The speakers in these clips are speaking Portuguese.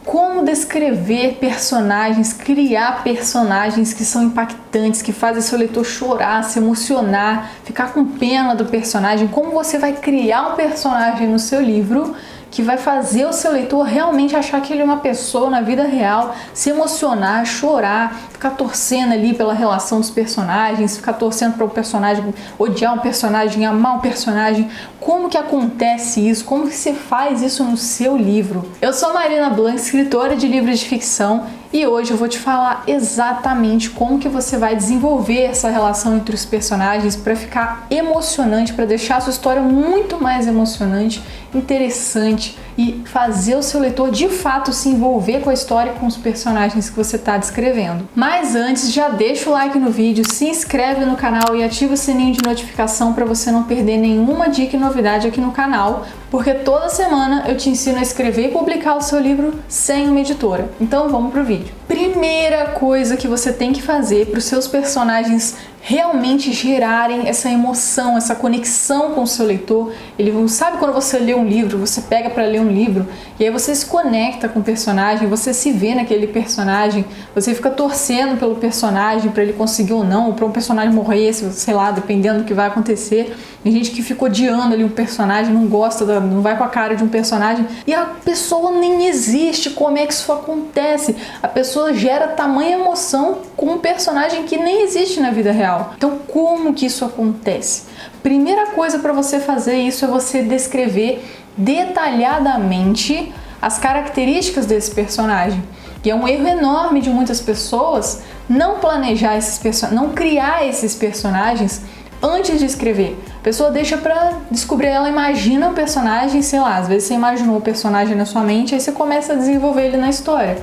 como descrever personagens, criar personagens que são impactantes, que fazem seu leitor chorar, se emocionar, ficar com pena do personagem. Como você vai criar um personagem no seu livro que vai fazer o seu leitor realmente achar que ele é uma pessoa na vida real, se emocionar, chorar, ficar torcendo ali pela relação dos personagens, ficar torcendo para o personagem, odiar um personagem, amar um personagem. Como que acontece isso? Como que você faz isso no seu livro? Eu sou Marina Blanc, escritora de livros de ficção, e hoje eu vou te falar exatamente como que você vai desenvolver essa relação entre os personagens para ficar emocionante, para deixar a sua história muito mais emocionante, interessante e fazer o seu leitor de fato se envolver com a história e com os personagens que você está descrevendo. Mas antes, já deixa o like no vídeo, se inscreve no canal e ativa o sininho de notificação para você não perder nenhuma dica e novidade aqui no canal, porque toda semana eu te ensino a escrever e publicar o seu livro sem uma editora. Então vamos pro vídeo. Primeira coisa que você tem que fazer para os seus personagens realmente gerarem essa emoção, essa conexão com o seu leitor. Ele sabe quando você lê um livro, você pega para ler um livro e aí você se conecta com o personagem, você se vê naquele personagem, você fica torcendo pelo personagem para ele conseguir ou não, ou para um personagem morrer, sei lá, dependendo do que vai acontecer. Tem gente que fica odiando ali um personagem, não gosta, não vai com a cara de um personagem e a pessoa nem existe. Como é que isso acontece? A pessoa gera tamanha emoção com um personagem que nem existe na vida real. Então, como que isso acontece? Primeira coisa para você fazer isso é você descrever detalhadamente as características desse personagem. E é um erro enorme de muitas pessoas não planejar esses personagens, não criar esses personagens antes de escrever. A pessoa deixa pra descobrir, ela imagina o personagem, sei lá, às vezes você imaginou o personagem na sua mente, aí você começa a desenvolver ele na história.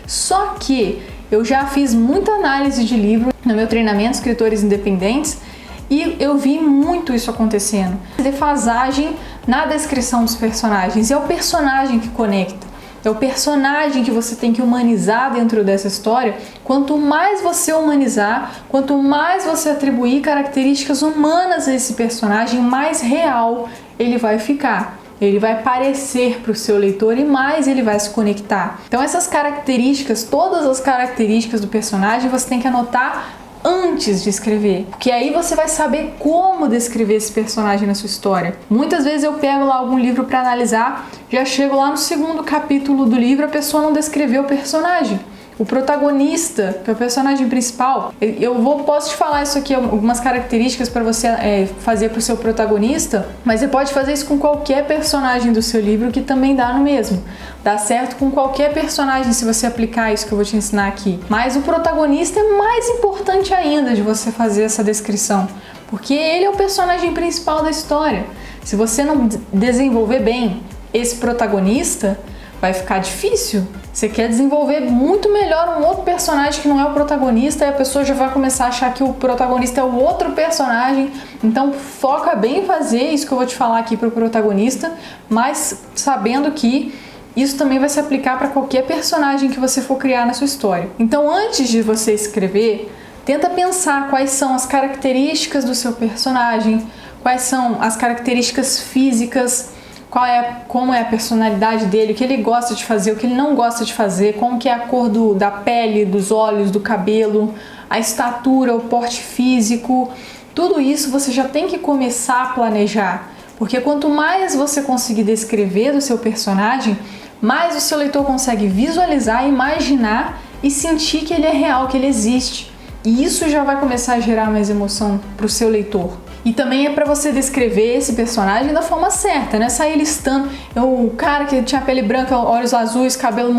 Só que eu já fiz muita análise de livro no meu treinamento Escritores Independentes e eu vi muito isso acontecendo. Defasagem na descrição dos personagens. É o personagem que conecta. É o personagem que você tem que humanizar dentro dessa história. Quanto mais você humanizar, quanto mais você atribuir características humanas a esse personagem, mais real ele vai ficar. Ele vai parecer para o seu leitor e mais ele vai se conectar. Então essas características, todas as características do personagem, você tem que anotar antes de escrever, porque aí você vai saber como descrever esse personagem na sua história. Muitas vezes eu pego lá algum livro para analisar, já chego lá no segundo capítulo do livro, a pessoa não descreveu o personagem. O protagonista, que é o personagem principal, posso te falar isso aqui, algumas características para você fazer para o seu protagonista, mas você pode fazer isso com qualquer personagem do seu livro que também dá no mesmo. Dá certo com qualquer personagem se você aplicar isso que eu vou te ensinar aqui. Mas o protagonista é mais importante ainda de você fazer essa descrição, porque ele é o personagem principal da história. Se você não desenvolver bem esse protagonista, vai ficar difícil. Você quer desenvolver muito melhor um outro personagem que não é o protagonista e a pessoa já vai começar a achar que o protagonista é o outro personagem. Então foca bem em fazer isso que eu vou te falar aqui para o protagonista, mas sabendo que isso também vai se aplicar para qualquer personagem que você for criar na sua história. Então antes de você escrever, tenta pensar quais são as características do seu personagem, quais são as características físicas, como é a personalidade dele, o que ele gosta de fazer, o que ele não gosta de fazer, como que é a cor da pele, dos olhos, do cabelo, a estatura, o porte físico. Tudo isso você já tem que começar a planejar, porque quanto mais você conseguir descrever do seu personagem, mais o seu leitor consegue visualizar, imaginar e sentir que ele é real, que ele existe. E isso já vai começar a gerar mais emoção para o seu leitor. E também é para você descrever esse personagem da forma certa, né? Sair listando o cara que tinha pele branca, olhos azuis, cabelo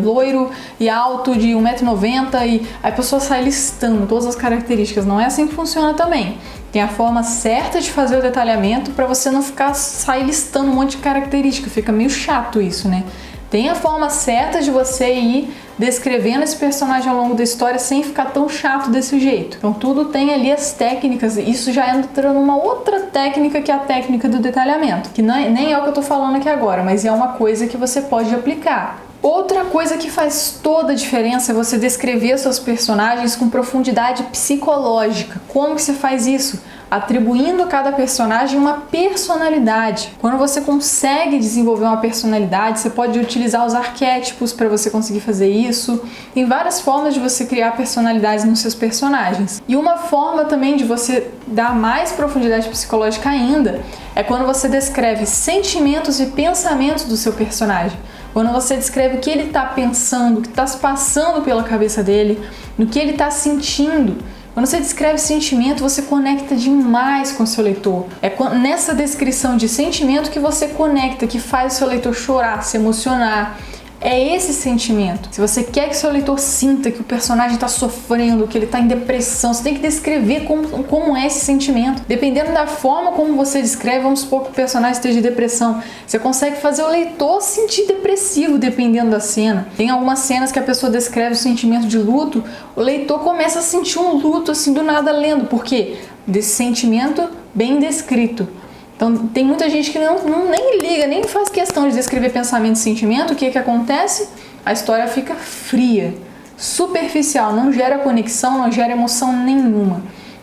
loiro e alto de 1,90 m e a pessoa sai listando todas as características. Não é assim que funciona também. Tem a forma certa de fazer o detalhamento para você não sair listando um monte de características. Fica meio chato isso, né? Tem a forma certa de você ir descrevendo esse personagem ao longo da história sem ficar tão chato desse jeito. Então tudo tem ali as técnicas, isso já entra numa outra técnica que é a técnica do detalhamento, que nem é o que eu tô falando aqui agora, mas é uma coisa que você pode aplicar. Outra coisa que faz toda a diferença é você descrever seus personagens com profundidade psicológica. Como que você faz isso? Atribuindo a cada personagem uma personalidade. Quando você consegue desenvolver uma personalidade, você pode utilizar os arquétipos para você conseguir fazer isso. Tem várias formas de você criar personalidades nos seus personagens. E uma forma também de você dar mais profundidade psicológica ainda é quando você descreve sentimentos e pensamentos do seu personagem. Quando você descreve o que ele está pensando, o que está se passando pela cabeça dele, no que ele está sentindo. Quando você descreve sentimento, você conecta demais com o seu leitor. É nessa descrição de sentimento que você conecta, que faz o seu leitor chorar, se emocionar. É esse sentimento. Se você quer que seu leitor sinta que o personagem está sofrendo, que ele está em depressão, você tem que descrever como é esse sentimento. Dependendo da forma como você descreve, vamos supor que o personagem esteja em depressão, você consegue fazer o leitor sentir depressivo dependendo da cena. Tem algumas cenas que a pessoa descreve o sentimento de luto, o leitor começa a sentir um luto assim do nada lendo. Por quê? Desse sentimento bem descrito. Então, tem muita gente que nem liga, nem faz questão de descrever pensamento e sentimento. O que acontece? A história fica fria, superficial, não gera conexão, não gera emoção nenhuma.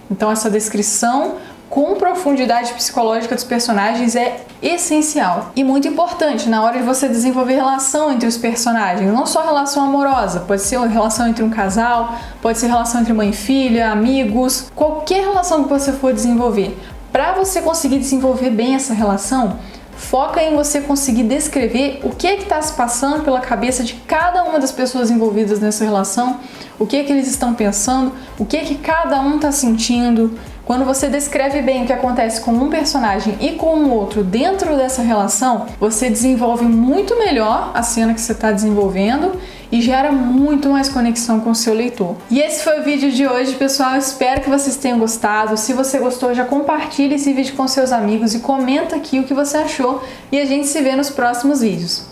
Então, essa descrição com profundidade psicológica dos personagens é essencial e muito importante na hora de você desenvolver relação entre os personagens, não só relação amorosa, pode ser uma relação entre um casal, pode ser relação entre mãe e filha, amigos, qualquer relação que você for desenvolver. Para você conseguir desenvolver bem essa relação, foca em você conseguir descrever o que está se passando pela cabeça de cada uma das pessoas envolvidas nessa relação, o que eles estão pensando, o que cada um está sentindo. Quando você descreve bem o que acontece com um personagem e com o outro dentro dessa relação, você desenvolve muito melhor a cena que você está desenvolvendo e gera muito mais conexão com o seu leitor. E esse foi o vídeo de hoje, pessoal. Eu espero que vocês tenham gostado. Se você gostou, já compartilhe esse vídeo com seus amigos e comenta aqui o que você achou. E a gente se vê nos próximos vídeos.